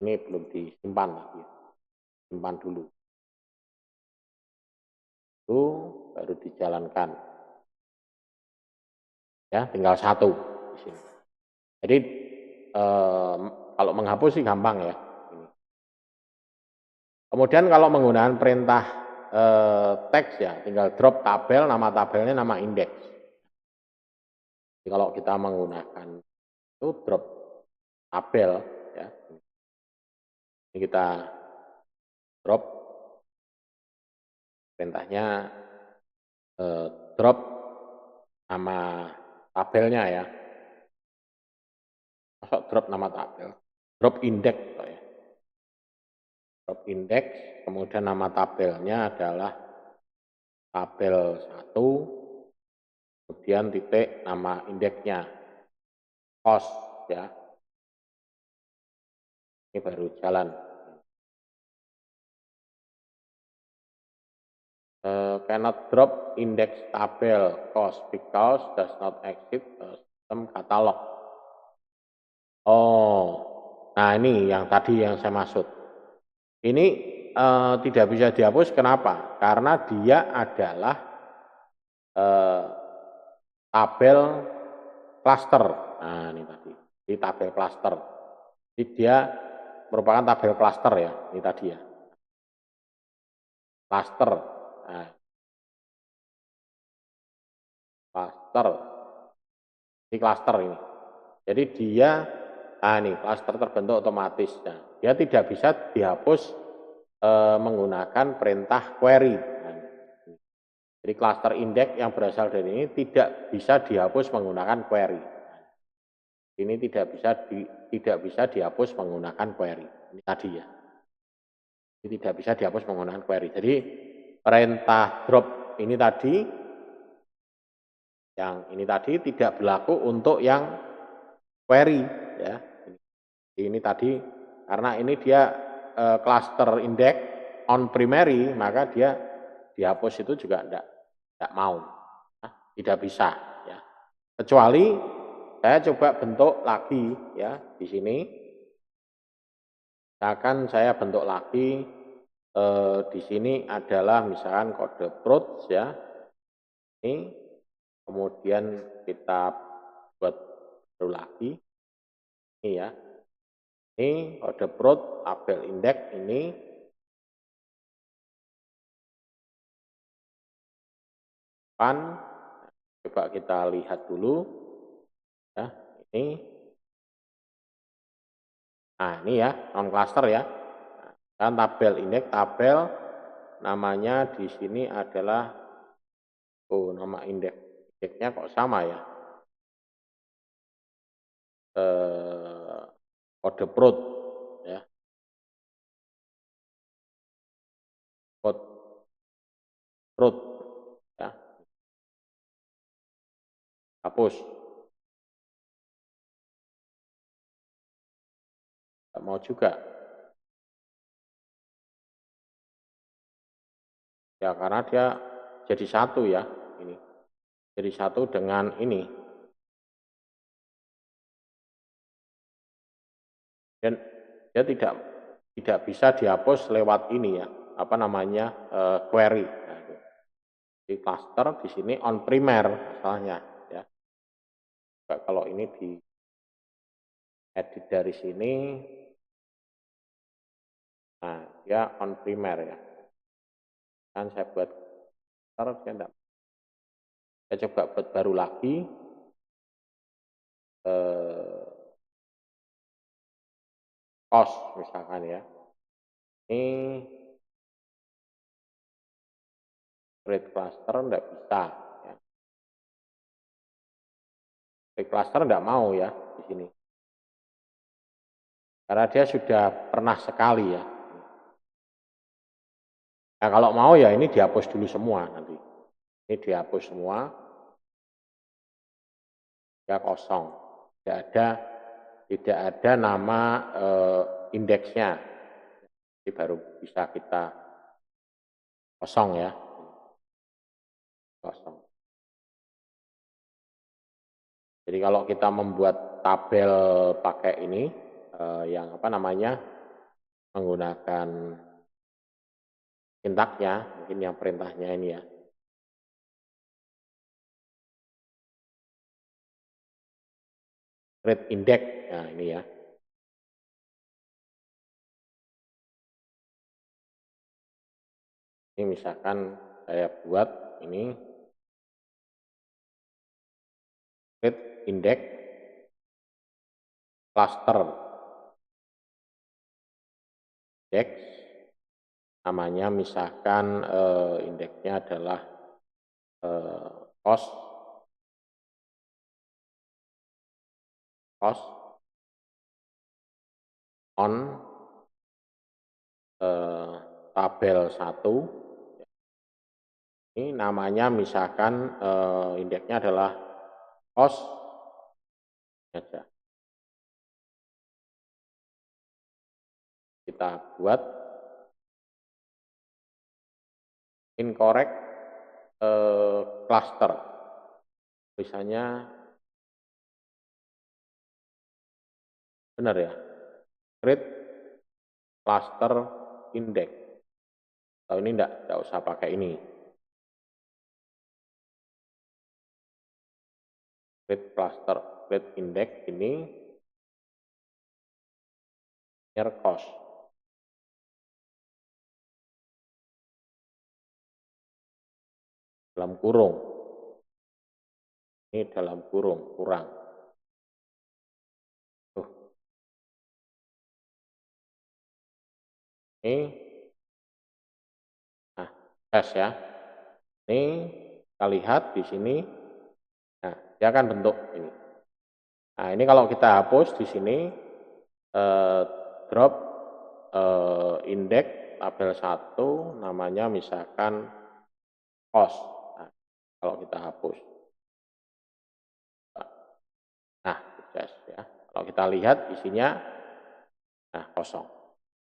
S1: Ini belum disimpan lagi. Simpan dulu. Itu baru dijalankan. Ya, tinggal 1 di sini. Jadi kalau menghapus sih gampang ya. Kemudian kalau menggunakan perintah teks ya, tinggal drop tabel, nama tabelnya nama indeks. Jadi kalau kita menggunakan itu drop tabel ya. Ini kita drop perintahnya drop nama tabelnya ya. Masuk drop nama tabel, drop indeks ya. Drop indeks, kemudian nama tabelnya adalah tabel 1, kemudian titik nama indeksnya, cost ya. Ini baru jalan. Cannot drop index tabel cost because does not exit system catalog. Oh, nah ini yang tadi yang saya maksud. Ini tidak bisa dihapus, kenapa? Karena dia adalah tabel cluster. Nah ini tadi, di tabel cluster. Jadi dia merupakan tabel cluster ya, ini tadi ya. Cluster. Nah, cluster. Ini cluster ini. Jadi dia, ini cluster terbentuk otomatis. Nah, dia tidak bisa dihapus menggunakan perintah query. Nah, jadi cluster index yang berasal dari ini tidak bisa dihapus menggunakan query. Ini tidak bisa dihapus menggunakan query. Ini tadi ya. Ini tidak bisa dihapus menggunakan query. Jadi perintah drop ini tadi, yang ini tadi tidak berlaku untuk yang query ya. Ini tadi karena ini dia cluster index on primary, maka dia dihapus itu juga tidak mau, tidak bisa ya. Kecuali saya coba bentuk lagi ya di sini. Misalkan saya bentuk lagi di sini adalah misalkan kode approach ya. Ini kemudian kita buat baru lagi. Ini ya. Ini kode approach tabel indeks ini. Coba kita lihat dulu ya, ini. Nah, ini ya, non cluster ya. Dan tabel indeks, tabel namanya di sini adalah nama indeksnya kok sama ya. Kode prod ya. Kode prod ya. Hapus. Tidak mau juga. Ya karena dia jadi satu ya ini. Jadi satu dengan ini. Dan dia tidak bisa dihapus lewat ini ya, apa namanya, query. Nah, itu. Di cluster di sini on primer masalahnya ya. Kalau ini di edit dari sini, nah dia on primer ya. Kan saya buat cluster, dia enggak. Saya coba buat baru lagi. Cost misalkan ya. Ini create cluster enggak bisa ya. Create cluster enggak mau ya di sini. Karena dia sudah pernah sekali ya. Nah, kalau mau ya ini dihapus dulu semua nanti. Ini dihapus semua. Ya kosong. Tidak ada nama indeksnya. Jadi baru bisa kita kosong ya. Kosong. Jadi kalau kita membuat tabel pakai ini, yang apa namanya, menggunakan sintaknya, mungkin yang perintahnya ini ya. Create index, nah ini ya. Ini misalkan saya buat ini create index cluster index, namanya misalkan indeksnya adalah cost on tabel 1. Ini namanya misalkan indeksnya adalah cost aja. Kita buat incorrect cluster. Misalnya benar ya. Create cluster index. Kalau ini enggak usah pakai ini. Create cluster, create index ini near cost. Dalam kurung. Ini dalam kurung, kurang. Ini, nah, tes ya. Ini kita lihat di sini. Nah, dia akan bentuk ini. Nah, ini kalau kita hapus di sini, drop indeks tabel 1, namanya misalkan cost. Nah, kalau kita hapus. Nah, sukses ya. Kalau kita lihat isinya, nah kosong.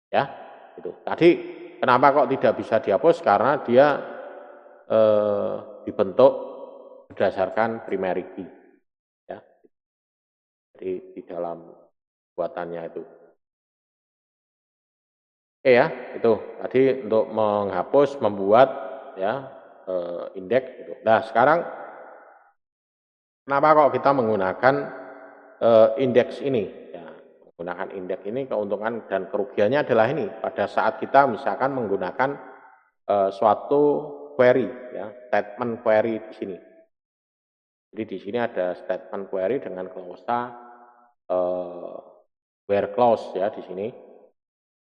S1: Ya, itu. Tadi kenapa kok tidak bisa dihapus? Karena dia dibentuk berdasarkan primary key. Ya. Jadi di dalam buatannya itu. Oke ya, itu tadi untuk menghapus, membuat ya indeks. Gitu. Nah sekarang kenapa kok kita menggunakan indeks ini? Ya, menggunakan indeks ini keuntungan dan kerugiannya adalah ini. Pada saat kita misalkan menggunakan suatu query, ya, statement query di sini. Jadi di sini ada statement query dengan klausa where clause ya di sini.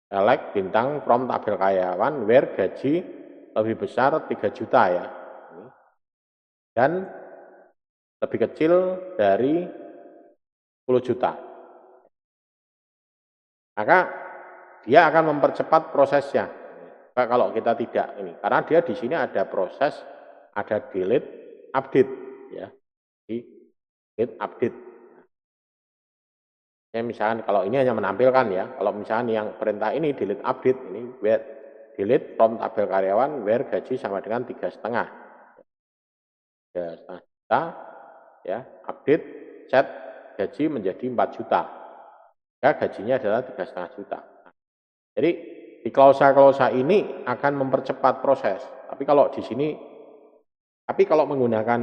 S1: Select bintang from tabel karyawan where gaji lebih besar 3 juta ya. Dan lebih kecil dari 10 juta. Maka dia akan mempercepat prosesnya. Kalau kita tidak ini, karena dia di sini ada proses, ada delete, update ya. Di delete, update. Ya, misalkan kalau ini hanya menampilkan ya, kalau misalkan yang perintah ini delete update, ini delete from tabel karyawan where gaji sama dengan 3,5 juta, ya update set gaji menjadi 4 juta. ya gajinya adalah 3,5 juta. Jadi di klausa-klausa ini akan mempercepat proses. Tapi kalau di sini, tapi kalau menggunakan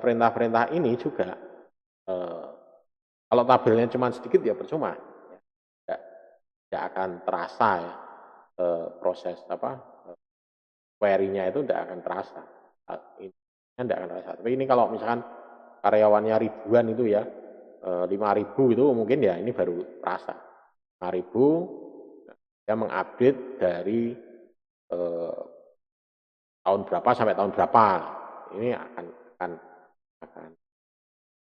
S1: perintah-perintah ini juga, kalau tabelnya cuma sedikit ya percuma, tidak akan terasa ya proses query-nya itu tidak akan terasa. Ini tidak akan terasa. Tapi ini kalau misalkan karyawannya ribuan itu ya, 5.000 itu mungkin ya ini baru terasa. 5.000 ya mengupdate dari tahun berapa sampai tahun berapa. Ini akan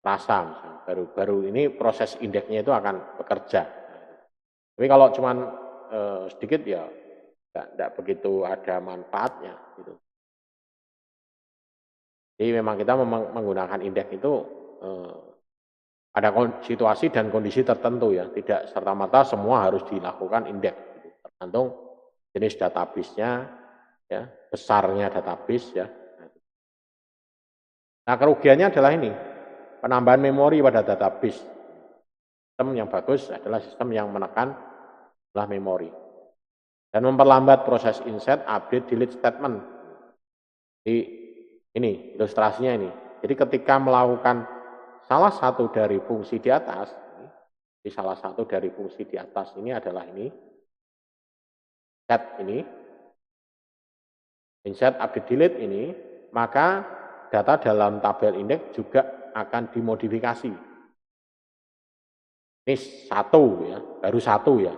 S1: terasa misalnya. Baru ini proses indeksnya itu akan bekerja. Tapi kalau cuman sedikit ya tidak begitu ada manfaatnya gitu. Jadi memang kita menggunakan indeks itu ada situasi dan kondisi tertentu ya, tidak serta-merta semua harus dilakukan indeks. Gitu. Tergantung jenis database-nya, ya, besarnya database ya. Nah kerugiannya adalah ini, penambahan memori pada database. Sistem yang bagus adalah sistem yang menekan jumlah memori dan memperlambat proses insert, update, delete statement. Jadi ini ilustrasinya ini. Jadi ketika melakukan salah satu dari fungsi di atas, ini adalah ini, set ini, insert, update, delete ini, maka data dalam tabel indeks juga akan dimodifikasi. Ini satu ya, baru satu ya.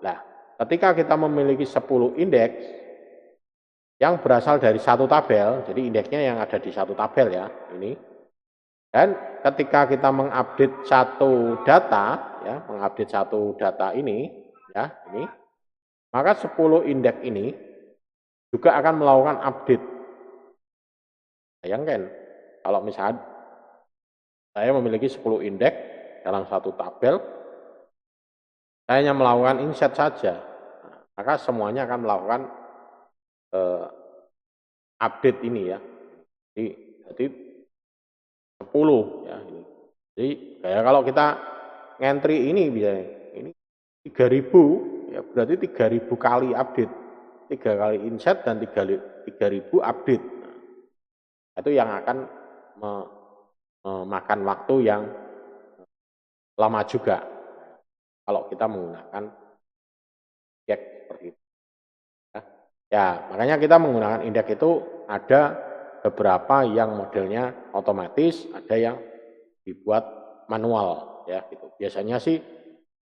S1: Nah, ketika kita memiliki 10 indeks yang berasal dari satu tabel, jadi indeksnya yang ada di satu tabel ya, ini. Dan ketika kita mengupdate satu data, ya, ini, ya, ini, maka 10 indeks ini juga akan melakukan update. Bayangkan, kalau misalnya saya memiliki 10 indeks dalam satu tabel, saya hanya melakukan insert saja, maka semuanya akan melakukan update ini ya. Jadi 10 ya. Jadi kayak kalau kita ngentri ini biasanya ini 3.000 ya, berarti 3.000 kali update, 3 kali insert dan 3.000 update. Nah, itu yang akan memakan waktu yang lama juga kalau kita menggunakan indeks seperti itu. Ya, makanya kita menggunakan indeks itu ada beberapa yang modelnya otomatis, ada yang dibuat manual ya gitu. Biasanya sih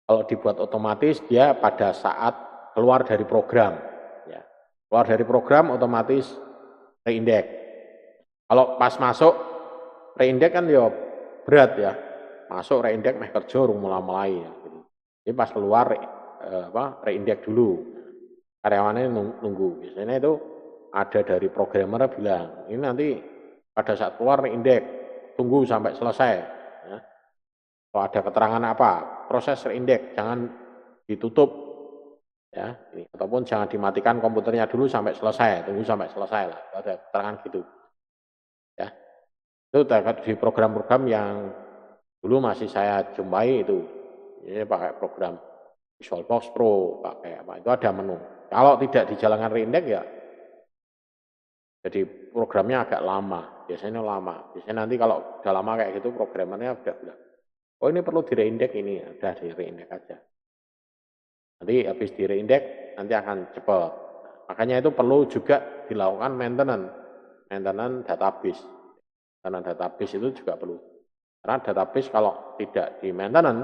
S1: kalau dibuat otomatis dia pada saat keluar dari program ya. Keluar dari program otomatis reindeks. Kalau pas masuk reindeks kan ya berat ya. Masuk reindeks meh kerja mulai ya gitu. Jadi pas keluar reindeks dulu. Karyawannya nunggu. Biasanya itu ada dari programmer bilang, ini nanti pada saat keluar reindeks, tunggu sampai selesai. Ya. Kalau ada keterangan apa, proses reindeks, jangan ditutup. Ya, ini. Ataupun jangan dimatikan komputernya dulu sampai selesai, tunggu sampai selesai lah. Ada keterangan gitu. Ya. Itu di program-program yang dulu masih saya jumpai itu. Ini pakai program VisualBox Pro, pakai apa, itu ada menu. Kalau tidak dijalankan reindeks ya jadi programnya agak lama, biasanya lama. Biasanya nanti kalau udah lama kayak gitu programmernya udah bilang, oh ini perlu di reindeks ini, udah di reindeks aja. Nanti habis di reindeks nanti akan cepat. Makanya itu perlu juga dilakukan maintenance database. Karena database itu juga perlu. Karena database kalau tidak di maintenance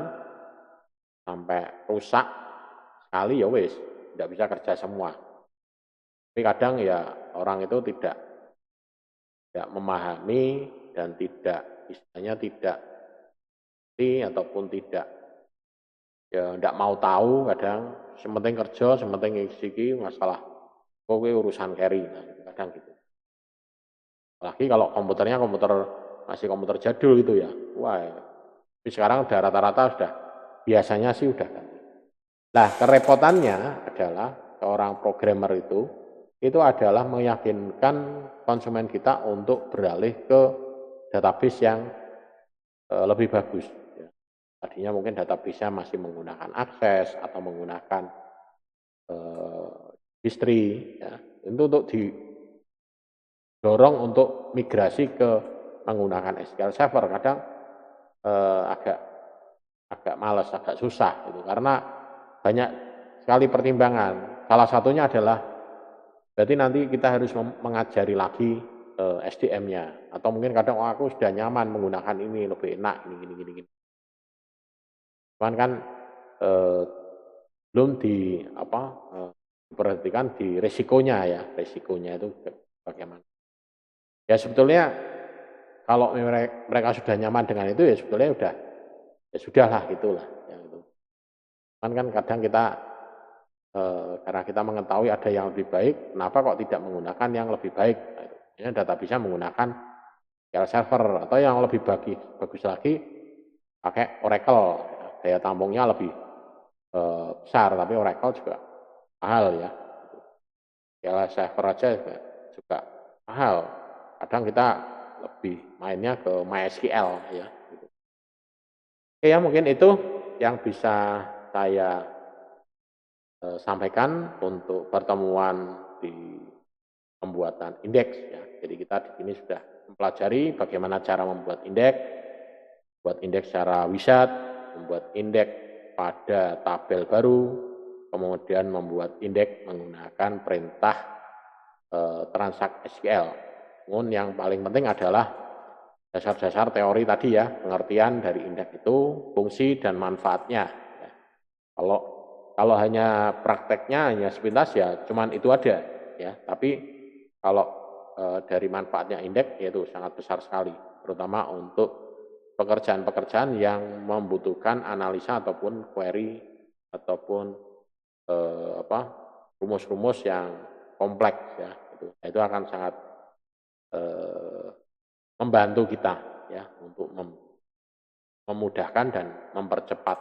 S1: sampai rusak sekali ya wis, tidak bisa kerja semua. Tapi kadang ya orang itu tidak memahami dan istilahnya tidak ataupun tidak mau tahu kadang, sementing kerja, sementing ngisi masalah kowe urusan carry, nah, kadang gitu. Apalagi kalau komputernya masih komputer jadul gitu ya. Wah, tapi sekarang udah rata-rata sudah biasanya sih udah ganti. Nah, kerepotannya adalah seorang programmer itu adalah meyakinkan konsumen kita untuk beralih ke database yang lebih bagus. tadinya mungkin database-nya masih menggunakan akses atau menggunakan history, ya, itu untuk didorong untuk migrasi ke menggunakan SQL Server. Kadang agak males, agak susah gitu, karena banyak sekali pertimbangan. Salah satunya adalah berarti nanti kita harus mengajari lagi SDM-nya, atau mungkin kadang aku sudah nyaman menggunakan ini, lebih enak gini. Cuman kan belum diperhatikan di resikonya itu bagaimana. Ya sebetulnya kalau mereka sudah nyaman dengan itu, ya sebetulnya ya sudahlah gitulah. Ya, gitu. Kan kadang kita karena kita mengetahui ada yang lebih baik, kenapa kok tidak menggunakan yang lebih baik? Ini database menggunakan SQL Server, atau yang lebih bagus lagi pakai Oracle, daya tampungnya lebih besar, tapi Oracle juga mahal ya. SQL Server aja juga mahal. Kadang kita lebih mainnya ke MySQL ya. Oke ya, mungkin itu yang bisa saya sampaikan untuk pertemuan di pembuatan indeks ya. Jadi kita di sini sudah mempelajari bagaimana cara membuat indeks secara wizard, membuat indeks pada tabel baru, kemudian membuat indeks menggunakan perintah transact SQL. Namun yang paling penting adalah dasar-dasar teori tadi ya, pengertian dari indeks itu, fungsi dan manfaatnya. Kalau hanya prakteknya hanya sepintas ya cuman itu aja ya, tapi kalau dari manfaatnya indeks yaitu sangat besar sekali, terutama untuk pekerjaan-pekerjaan yang membutuhkan analisa ataupun query ataupun rumus-rumus yang kompleks ya, itu akan sangat membantu kita ya untuk memudahkan dan mempercepat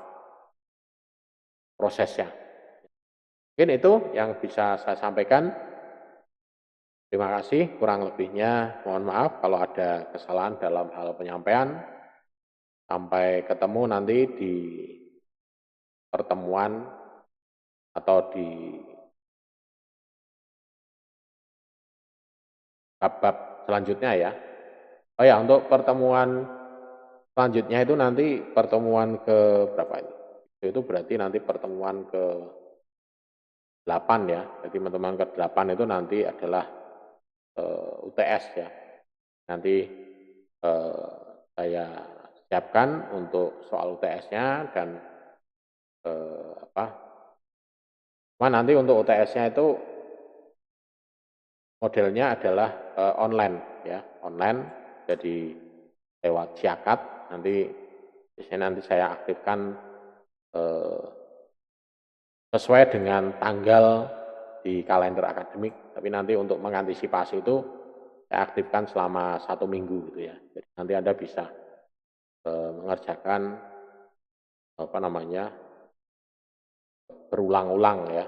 S1: prosesnya. Mungkin itu yang bisa saya sampaikan. Terima kasih, kurang lebihnya mohon maaf kalau ada kesalahan dalam hal penyampaian. Sampai ketemu nanti di pertemuan atau di bab selanjutnya ya. Oh ya, untuk pertemuan selanjutnya itu nanti pertemuan ke berapa ini? Itu berarti nanti pertemuan ke 8 ya. Jadi pertemuan ke 8 itu nanti adalah UTS ya. Nanti saya siapkan untuk soal UTS-nya dan nanti untuk UTS-nya itu modelnya adalah online ya, online. Jadi lewat Siakat nanti biasanya nanti saya aktifkan sesuai dengan tanggal di kalender akademik, tapi nanti untuk mengantisipasi itu saya aktifkan selama 1 minggu gitu ya. Jadi nanti Anda bisa mengerjakan berulang-ulang ya,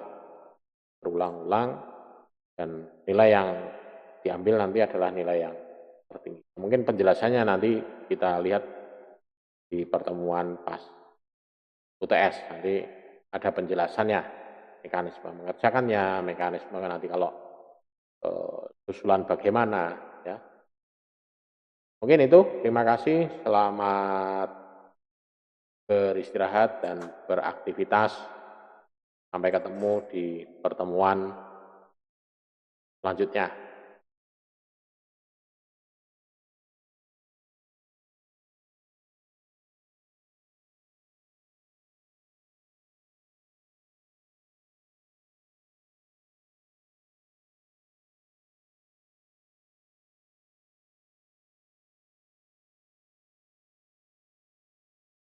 S1: dan nilai yang diambil nanti adalah nilai yang tertinggi. Mungkin penjelasannya nanti kita lihat di pertemuan pas UTS, nanti ada penjelasannya, mekanisme mengerjakannya, mekanisme nanti kalau susulan bagaimana ya. Mungkin itu, terima kasih, selamat beristirahat dan beraktivitas. Sampai ketemu di pertemuan selanjutnya.